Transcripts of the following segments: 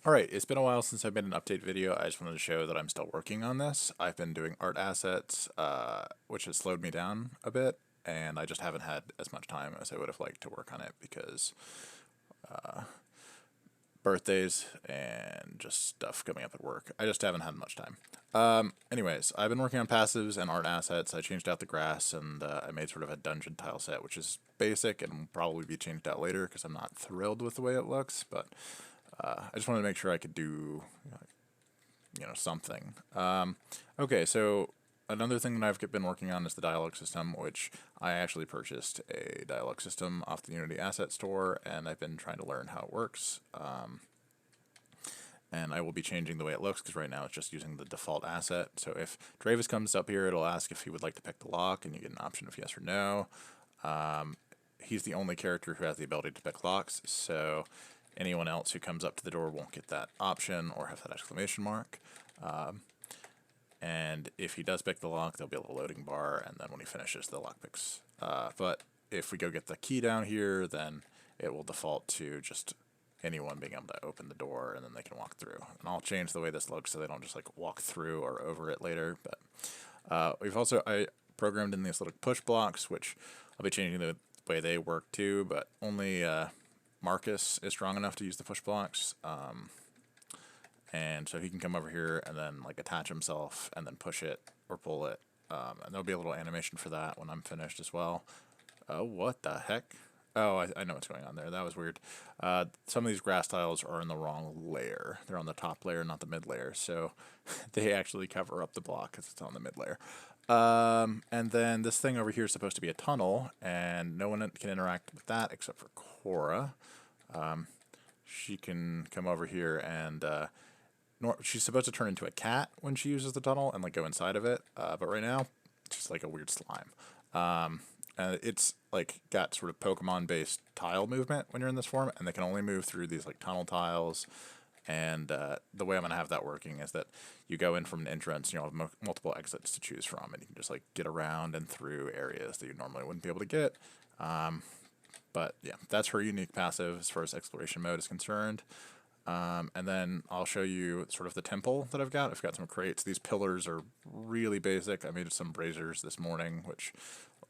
Alright, it's been a while since I've made an update video. I just wanted to show that I'm still working on this. I've been doing art assets, which has slowed me down a bit, and I just haven't had as much time as I would have liked to work on it because birthdays and just stuff coming up at work. I just haven't had much time. Anyways, I've been working on passives and art assets. I changed out the grass and I made sort of a dungeon tile set, which is basic and will probably be changed out later because I'm not thrilled with the way it looks, but I just wanted to make sure I could do, something. Okay, so another thing that I've been working on is the dialogue system, which I actually purchased a dialogue system off the Unity Asset Store, and I've been trying to learn how it works. And I will be changing the way it looks because right now it's just using the default asset. So if Dravis comes up here, it'll ask if he would like to pick the lock, and you get an option of yes or no. He's the only character who has the ability to pick locks, so anyone else who comes up to the door won't get that option or have that exclamation mark. And if he does pick the lock, there'll be a little loading bar, and then when he finishes, the lock picks. But if we go get the key down here, then it will default to just anyone being able to open the door, and then they can walk through. And I'll change the way this looks so they don't just like walk through or over it later. But I programmed in these little push blocks, which I'll be changing the way they work too, but only Marcus is strong enough to use the push blocks. And so he can come over here and then like attach himself and then push it or pull it. And there'll be a little animation for that when I'm finished as well. Oh, what the heck? Oh, I know what's going on there. That was weird. Some of these grass tiles are in the wrong layer. They're on the top layer, not the mid layer. So they actually cover up the block because it's on the mid layer. And then this thing over here is supposed to be a tunnel, and no one can interact with that except for Cora. She can come over here and she's supposed to turn into a cat when she uses the tunnel and like go inside of it. But right now, it's just like a weird slime. And it's like got sort of Pokemon-based tile movement when you're in this form, and they can only move through these like tunnel tiles. And the way I'm gonna have that working is that you go in from an entrance, and you'll have multiple exits to choose from, and you can just like get around and through areas that you normally wouldn't be able to get. But yeah, that's her unique passive as far as exploration mode is concerned. And then I'll show you sort of the temple that I've got. I've got some crates. These pillars are really basic. I made some braziers this morning, which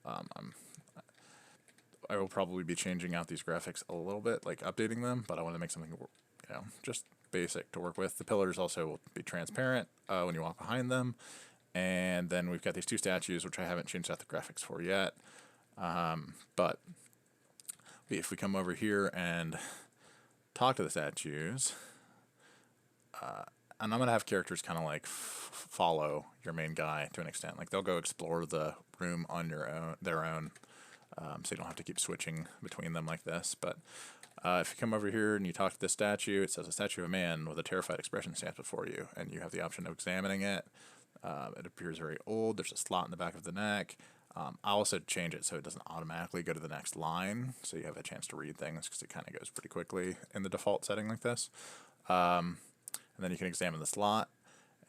I will probably be changing out these graphics a little bit, like updating them, but I want to make something, just basic to work with. The pillars also will be transparent when you walk behind them. And then we've got these two statues, which I haven't changed out the graphics for yet. But if we come over here and talk to the statues, and I'm going to have characters kind of like follow your main guy to an extent. Like they'll go explore the room on their own, so you don't have to keep switching between them like this. But if you come over here and you talk to this statue, it says a statue of a man with a terrified expression stands before you, and you have the option of examining it. It appears very old. There's a slot in the back of the neck. I'll also change it so it doesn't automatically go to the next line, so you have a chance to read things because it kind of goes pretty quickly in the default setting like this. And then you can examine the slot,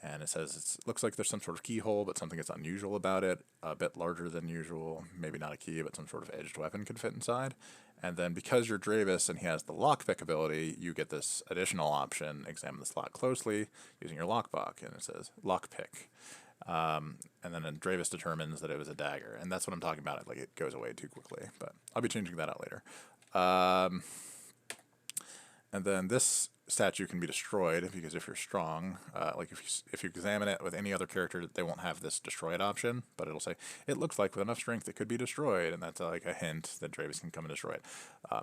and it says it looks like there's some sort of keyhole, but something that's unusual about it, a bit larger than usual, maybe not a key, but some sort of edged weapon could fit inside. And then because you're Dravis and he has the lockpick ability, you get this additional option, examine the slot closely using your lockpick, and it says lockpick. And then Dravis determines that it was a dagger, and that's what I'm talking about. Like it goes away too quickly, but I'll be changing that out later. And then this statue can be destroyed because if you're strong, like if you examine it with any other character, they won't have this destroyed option, but it'll say it looks like with enough strength it could be destroyed, and that's like a hint that Dravis can come and destroy it.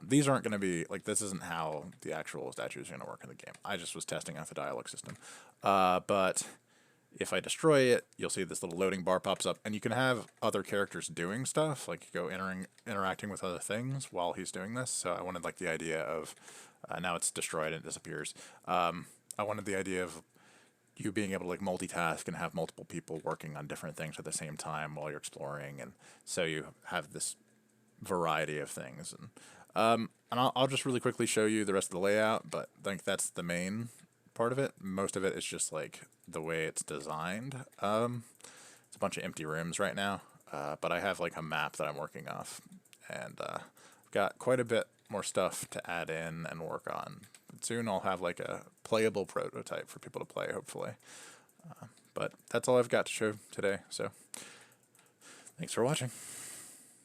These aren't going to be like, this isn't how the actual statues are going to work in the game. I just was testing out the dialogue system, but if I destroy it, you'll see this little loading bar pops up, and you can have other characters doing stuff, like go interacting with other things while he's doing this. So I wanted like the idea of, now it's destroyed and it disappears. I wanted the idea of you being able to like multitask and have multiple people working on different things at the same time while you're exploring, and so you have this variety of things. And I'll just really quickly show you the rest of the layout, but I think that's the main part of it. Most of it is just like the way it's designed. It's a bunch of empty rooms right now, but I have like a map that I'm working off, and I've got quite a bit more stuff to add in and work on. soon I'll have like a playable prototype for people to play, hopefully. But that's all I've got to show today, so thanks for watching.